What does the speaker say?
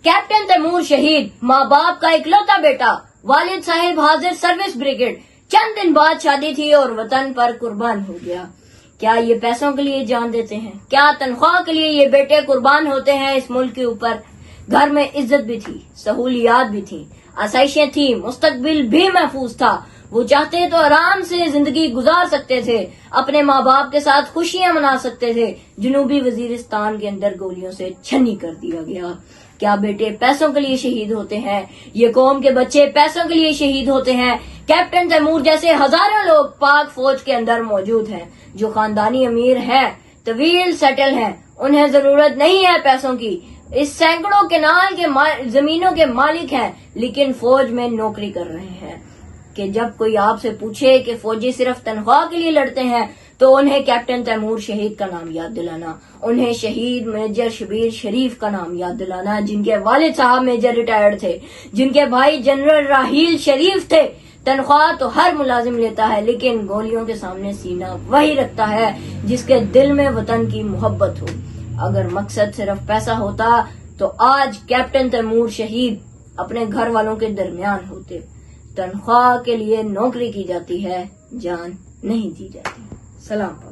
Captain Taimur शहीद, माँ बाप का इकलौता बेटा, वालिद साहिब हाजिर सर्विस ब्रिगेड, चंद दिन बाद शादी थी और वतन पर कुर्बान हो गया। क्या ये पैसों के लिए जान देते हैं? क्या तनख्वाह के लिए ये बेटे कुर्बान होते हैं इस मुल्क के ऊपर? घर में इज्जत भी थी, सहूलियात भी थी, आसाइशें थी, मुस्तकबिल भी महफूज था। वो चाहते तो आराम से जिंदगी गुजार सकते थे, अपने माँ बाप के साथ खुशियां मना सकते थे। जनूबी वजीरिस्तान के अंदर गोलियों से छन्नी कर दिया गया। क्या बेटे पैसों के लिए शहीद होते हैं? ये कौम के बच्चे पैसों के लिए शहीद होते हैं। कैप्टन तैमूर जैसे हजारों लोग पाक फौज के अंदर मौजूद हैं, जो खानदानी अमीर हैं, तवील सेटल हैं। उन्हें जरूरत नहीं है पैसों की। इस सैकड़ों केनाल के जमीनों के मालिक हैं, लेकिन फौज में नौकरी कर रहे हैं। कि जब कोई आपसे पूछे कि फौजी सिर्फ तनख्वाह के लिए लड़ते हैं, तो उन्हें कैप्टन तैमूर शहीद का नाम याद दिलाना, उन्हें शहीद मेजर शबीर शरीफ का नाम याद दिलाना, जिनके वालिद साहब मेजर रिटायर्ड थे, जिनके भाई जनरल राहील शरीफ थे। तनख्वाह तो हर मुलाजिम लेता है, लेकिन गोलियों के सामने सीना वही रखता है जिसके दिल में वतन की मोहब्बत हो। अगर मकसद सिर्फ पैसा होता तो आज कैप्टन तैमूर शहीद अपने घर वालों के दरमियान होते। तनख्वाह के लिए नौकरी की जाती है, जान नहीं दी जाती। सलाम।